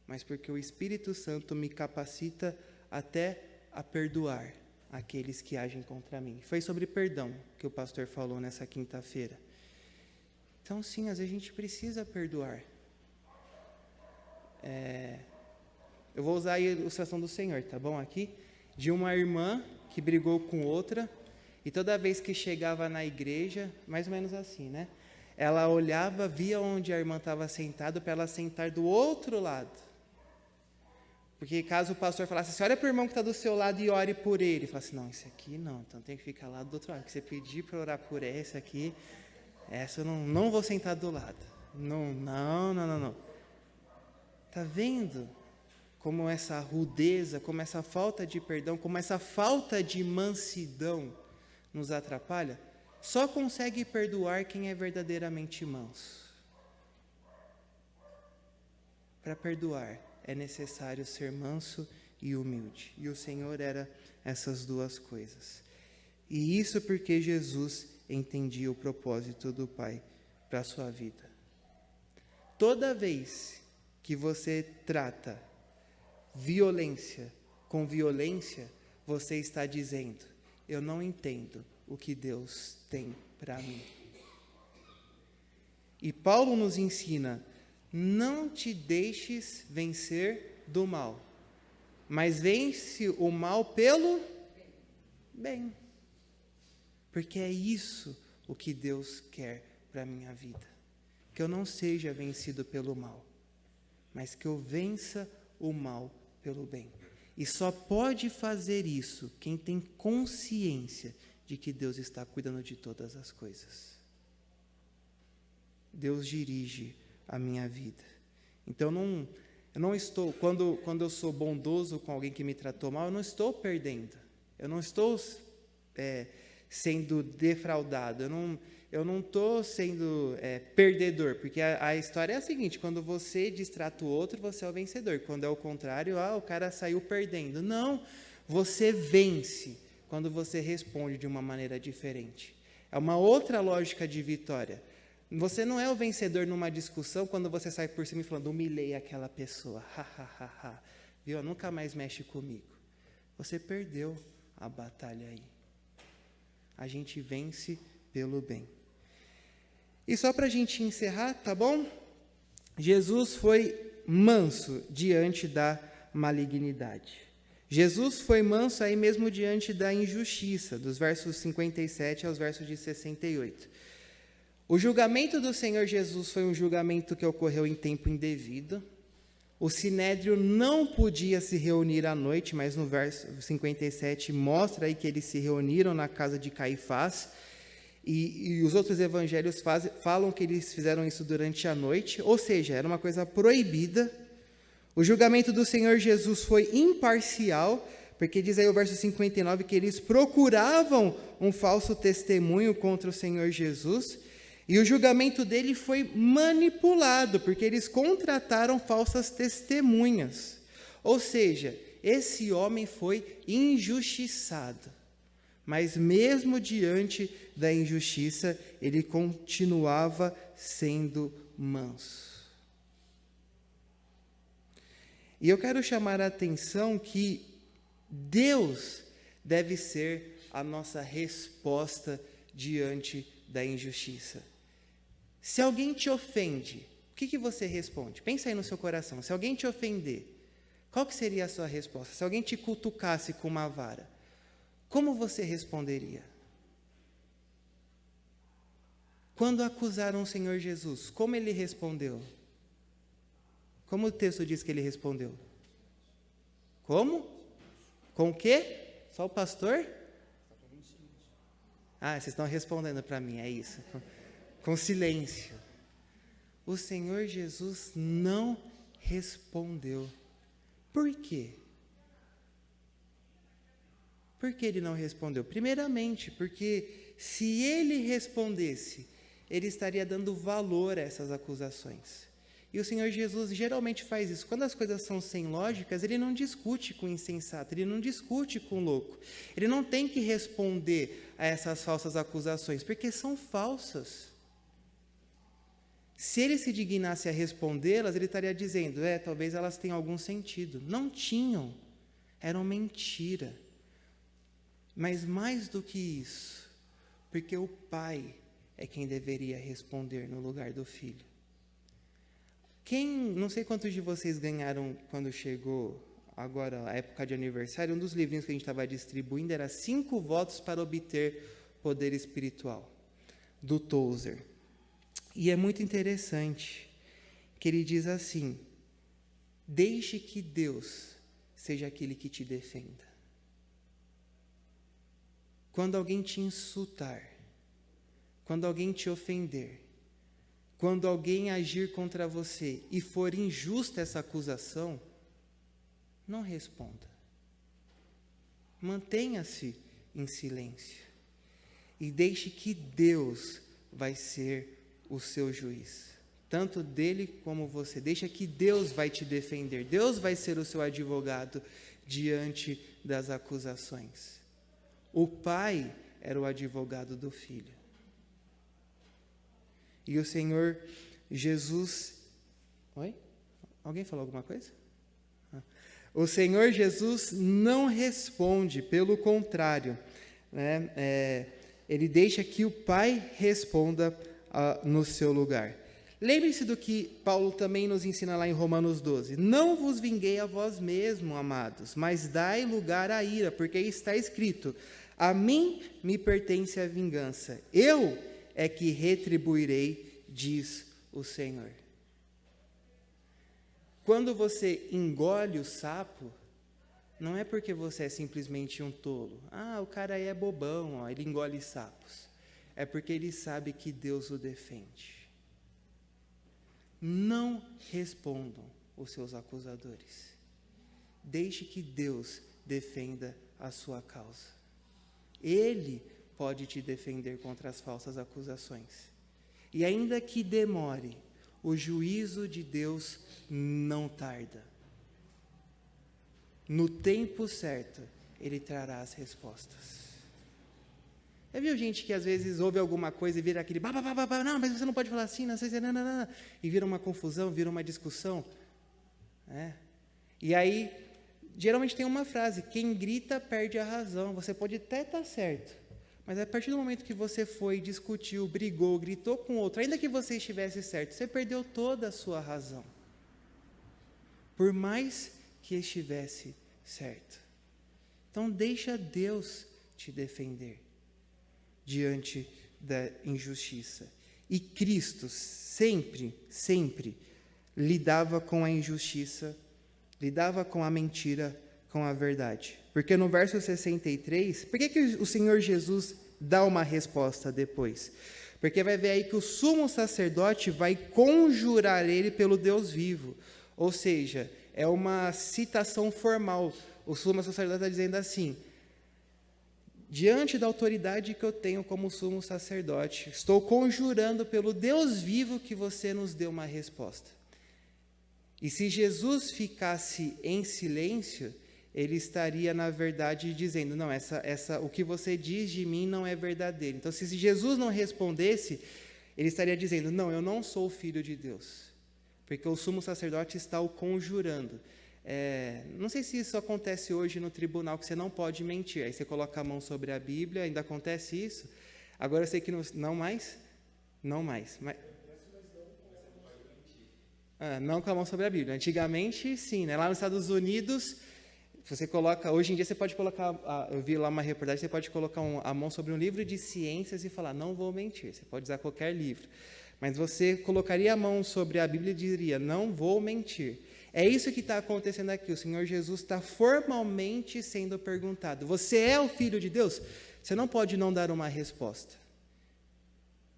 mas porque o Espírito Santo me capacita até a perdoar aqueles que agem contra mim. Foi sobre perdão que o pastor falou nessa quinta-feira. Então, sim, às vezes a gente precisa perdoar. Eu vou usar a ilustração do Senhor, tá bom? Aqui, de uma irmã que brigou com outra, E toda vez que chegava na igreja, mais ou menos assim, né? Ela olhava, via onde a irmã estava sentada, para ela sentar do outro lado. Porque caso o pastor falasse assim, olha para o irmão que está do seu lado e ore por ele. Ele falasse, não, esse aqui não, então tem que ficar lá do outro lado. Que você pedir para orar por esse aqui, essa eu não vou sentar do lado. Não. Está vendo como essa rudeza, como essa falta de perdão, como essa falta de mansidão nos atrapalha? Só consegue perdoar quem é verdadeiramente manso. Para perdoar é necessário ser manso e humilde. E o Senhor era essas duas coisas. E isso porque Jesus entendia o propósito do Pai para a sua vida. Toda vez que você trata violência com violência, você está dizendo, eu não entendo o que Deus tem para mim. E Paulo nos ensina, não te deixes vencer do mal, mas vence o mal pelo bem. Porque é isso o que Deus quer para a minha vida. Que eu não seja vencido pelo mal, mas que eu vença o mal pelo bem. E só pode fazer isso quem tem consciência de que Deus está cuidando de todas as coisas. Deus dirige a minha vida. Então, eu não estou, quando eu sou bondoso com alguém que me tratou mal, eu não estou perdendo. Eu não estou sendo defraudado. Eu não estou sendo perdedor, porque a história é a seguinte, quando você distrata o outro, você é o vencedor. Quando é o contrário, o cara saiu perdendo. Não, você vence quando você responde de uma maneira diferente. É uma outra lógica de vitória. Você não é o vencedor numa discussão quando você sai por cima e falando, humilhei aquela pessoa, viu, nunca mais mexe comigo. Você perdeu a batalha aí. A gente vence pelo bem. E só para a gente encerrar, tá bom? Jesus foi manso diante da malignidade. Jesus foi manso aí mesmo diante da injustiça, dos versos 57 aos versos de 68. O julgamento do Senhor Jesus foi um julgamento que ocorreu em tempo indevido. O sinédrio não podia se reunir à noite, mas no verso 57 mostra aí que eles se reuniram na casa de Caifás. E os outros evangelhos falam que eles fizeram isso durante a noite, ou seja, era uma coisa proibida. O julgamento do Senhor Jesus foi imparcial, porque diz aí o verso 59 que eles procuravam um falso testemunho contra o Senhor Jesus, e o julgamento dele foi manipulado, porque eles contrataram falsas testemunhas. Ou seja, esse homem foi injustiçado. Mas mesmo diante da injustiça, ele continuava sendo manso. E eu quero chamar a atenção que Deus deve ser a nossa resposta diante da injustiça. Se alguém te ofende, o que você responde? Pensa aí no seu coração. Se alguém te ofender, qual que seria a sua resposta? Se alguém te cutucasse com uma vara, como você responderia? Quando acusaram o Senhor Jesus, como ele respondeu? Como o texto diz que ele respondeu? Como? Com o quê? Só o pastor? Vocês estão respondendo para mim, é isso. Com silêncio. O Senhor Jesus não respondeu. Por quê? Por que ele não respondeu? Primeiramente, porque se ele respondesse, ele estaria dando valor a essas acusações. E o Senhor Jesus geralmente faz isso. Quando as coisas são sem lógicas, ele não discute com o insensato, ele não discute com o louco. Ele não tem que responder a essas falsas acusações, porque são falsas. Se ele se dignasse a respondê-las, ele estaria dizendo, talvez elas tenham algum sentido. Não tinham. Eram mentira. Mas mais do que isso, porque o Pai é quem deveria responder no lugar do Filho. Não sei quantos de vocês ganharam quando chegou agora, a época de aniversário, um dos livrinhos que a gente estava distribuindo era 5 votos para obter poder espiritual, do Tozer. E é muito interessante que ele diz assim: deixe que Deus seja aquele que te defenda. Quando alguém te insultar, quando alguém te ofender, quando alguém agir contra você e for injusta essa acusação, não responda. Mantenha-se em silêncio e deixe que Deus vai ser o seu juiz, tanto dele como você. Deixa que Deus vai te defender, Deus vai ser o seu advogado diante das acusações. O pai era o advogado do filho. E o Senhor Jesus... Oi? Alguém falou alguma coisa? O Senhor Jesus não responde, pelo contrário, né? Ele deixa que o Pai responda no seu lugar. Lembre-se do que Paulo também nos ensina lá em Romanos 12. Não vos vinguei a vós mesmos, amados, mas dai lugar à ira, porque está escrito: a mim me pertence a vingança, eu é que retribuirei, diz o Senhor. Quando você engole o sapo, não é porque você é simplesmente um tolo. O cara aí é bobão, ele engole sapos. É porque ele sabe que Deus o defende. Não respondam os seus acusadores. Deixe que Deus defenda a sua causa. Ele pode te defender contra as falsas acusações. E ainda que demore, o juízo de Deus não tarda. No tempo certo, Ele trará as respostas. Já viu gente que às vezes ouve alguma coisa e vira aquele não, mas você não pode falar assim, não sei se não, e vira uma confusão, vira uma discussão. E aí, geralmente tem uma frase: quem grita perde a razão. Você pode até estar certo, mas a partir do momento que você foi, discutiu, brigou, gritou com outro, ainda que você estivesse certo, você perdeu toda a sua razão, por mais que estivesse certo. Então deixa Deus te defender diante da injustiça. E Cristo sempre lidava com a injustiça, lidava com a mentira, com a verdade. Porque no verso 63, por que o Senhor Jesus dá uma resposta depois? Porque vai ver aí que o sumo sacerdote vai conjurar ele pelo Deus vivo. Ou seja, é uma citação formal. O sumo sacerdote está dizendo assim: diante da autoridade que eu tenho como sumo sacerdote, estou conjurando pelo Deus vivo que você nos dê uma resposta. E se Jesus ficasse em silêncio, ele estaria, na verdade, dizendo: não, o que você diz de mim não é verdadeiro. Então, se Jesus não respondesse, ele estaria dizendo: não, eu não sou o filho de Deus, porque o sumo sacerdote está o conjurando. Não sei se isso acontece hoje no tribunal, que você não pode mentir. Aí você coloca a mão sobre a Bíblia, ainda acontece isso. Agora eu sei que não mais. Não com a mão sobre a Bíblia. Antigamente, sim, né? Lá nos Estados Unidos, você coloca. Hoje em dia você pode colocar. Eu vi lá uma reportagem, você pode colocar a mão sobre um livro de ciências e falar: não vou mentir. Você pode usar qualquer livro. Mas você colocaria a mão sobre a Bíblia e diria: não vou mentir. É isso que está acontecendo aqui. O Senhor Jesus está formalmente sendo perguntado: você é o Filho de Deus? Você não pode não dar uma resposta,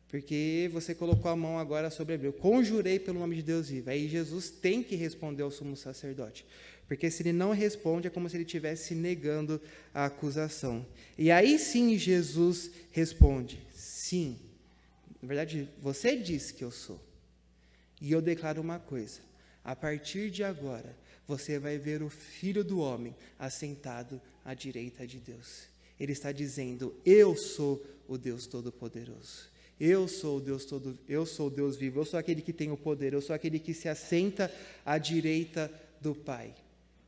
porque você colocou a mão agora sobre a Bíblia. Eu conjurei pelo nome de Deus vivo. Aí Jesus tem que responder ao sumo sacerdote, porque se ele não responde, é como se ele estivesse negando a acusação. E aí sim Jesus responde: sim, na verdade, você disse que eu sou. E eu declaro uma coisa: a partir de agora, você vai ver o Filho do Homem assentado à direita de Deus. Ele está dizendo: eu sou o Deus Todo-Poderoso. Eu sou o Deus vivo. Eu sou aquele que tem o poder. Eu sou aquele que se assenta à direita do Pai.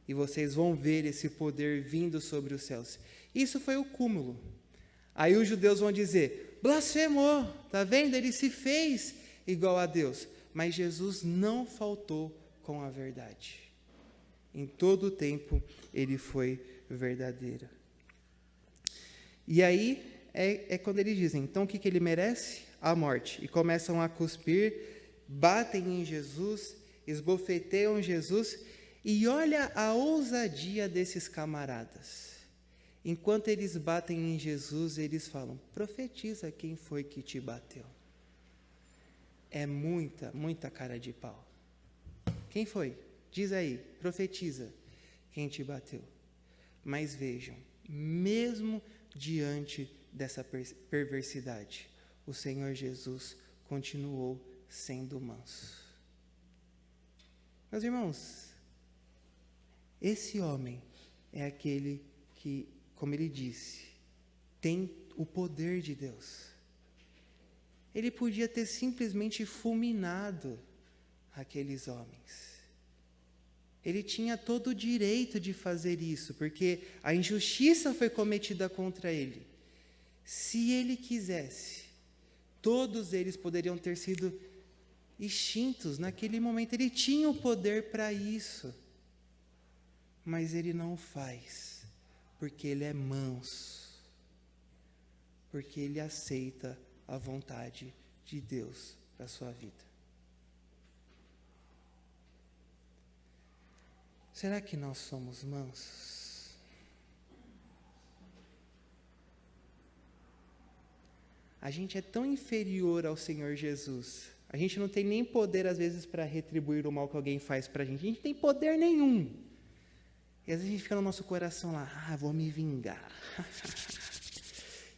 E vocês vão ver esse poder vindo sobre os céus. Isso foi o cúmulo. Aí os judeus vão dizer: blasfemou, está vendo? Ele se fez igual a Deus. Mas Jesus não faltou com a verdade. Em todo o tempo ele foi verdadeiro. E aí é quando eles dizem, então o que ele merece? A morte. E começam a cuspir, batem em Jesus, esbofeteiam Jesus, e olha a ousadia desses camaradas. Enquanto eles batem em Jesus, eles falam, profetiza quem foi que te bateu. É muita cara de pau. Quem foi? Diz aí, profetiza quem te bateu. Mas vejam, mesmo diante dessa perversidade, o Senhor Jesus continuou sendo manso. Meus irmãos, esse homem é aquele que, como ele disse, tem o poder de Deus. Ele podia ter simplesmente fulminado aqueles homens. Ele tinha todo o direito de fazer isso, porque a injustiça foi cometida contra ele. Se ele quisesse, todos eles poderiam ter sido extintos naquele momento. Ele tinha o poder para isso. Mas ele não o faz, porque ele é manso. Porque ele aceita a vontade de Deus para a sua vida. Será que nós somos mansos? A gente é tão inferior ao Senhor Jesus. A gente não tem nem poder, às vezes, para retribuir o mal que alguém faz para a gente. A gente não tem poder nenhum. E às vezes a gente fica no nosso coração lá, vou me vingar.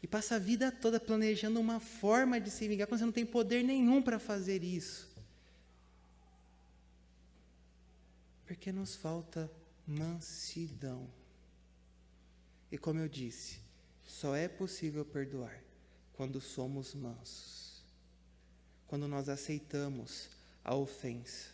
E passa a vida toda planejando uma forma de se vingar, quando você não tem poder nenhum para fazer isso. Porque nos falta mansidão. E como eu disse, só é possível perdoar quando somos mansos. Quando nós aceitamos a ofensa.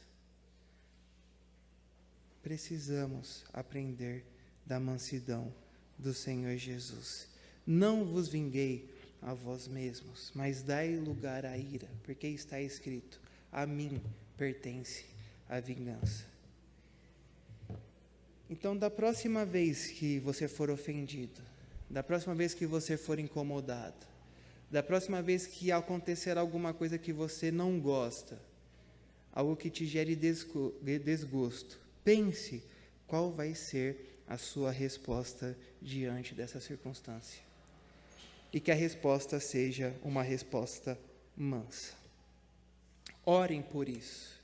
Precisamos aprender da mansidão do Senhor Jesus. Não vos vinguei a vós mesmos, mas dai lugar à ira, porque está escrito, a mim pertence a vingança. Então, da próxima vez que você for ofendido, da próxima vez que você for incomodado, da próxima vez que acontecer alguma coisa que você não gosta, algo que te gere desgosto, pense qual vai ser a sua resposta diante dessa circunstância. E que a resposta seja uma resposta mansa. Orem por isso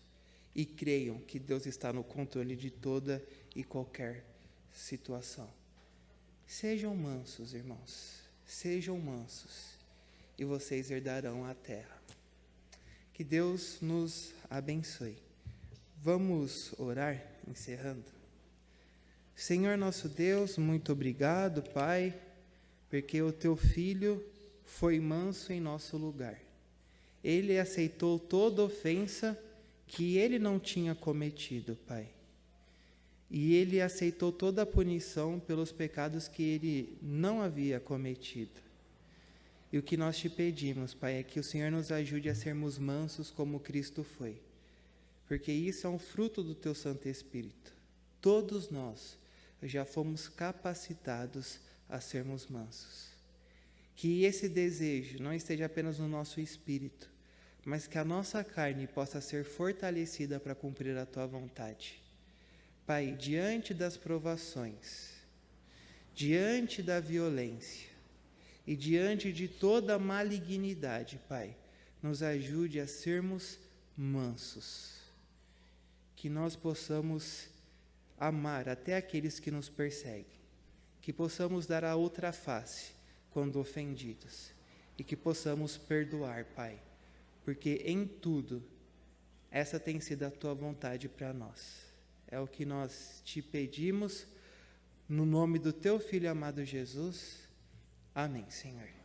e creiam que Deus está no controle de toda e qualquer situação. Sejam mansos, irmãos. Sejam mansos e vocês herdarão a terra. Que Deus nos abençoe. Vamos orar, encerrando. Senhor nosso Deus, muito obrigado, Pai, porque o Teu Filho foi manso em nosso lugar. Ele aceitou toda ofensa que Ele não tinha cometido, Pai. E Ele aceitou toda a punição pelos pecados que Ele não havia cometido. E o que nós te pedimos, Pai, é que o Senhor nos ajude a sermos mansos como Cristo foi. Porque isso é um fruto do Teu Santo Espírito. Todos nós já fomos capacitados a sermos mansos. Que esse desejo não esteja apenas no nosso espírito, mas que a nossa carne possa ser fortalecida para cumprir a Tua vontade. Pai, diante das provações, diante da violência e diante de toda a malignidade, Pai, nos ajude a sermos mansos. Que nós possamos amar até aqueles que nos perseguem. Que possamos dar a outra face quando ofendidos. E que possamos perdoar, Pai. Porque em tudo, essa tem sido a Tua vontade para nós. É o que nós te pedimos, no nome do Teu Filho amado Jesus. Amém, Senhor.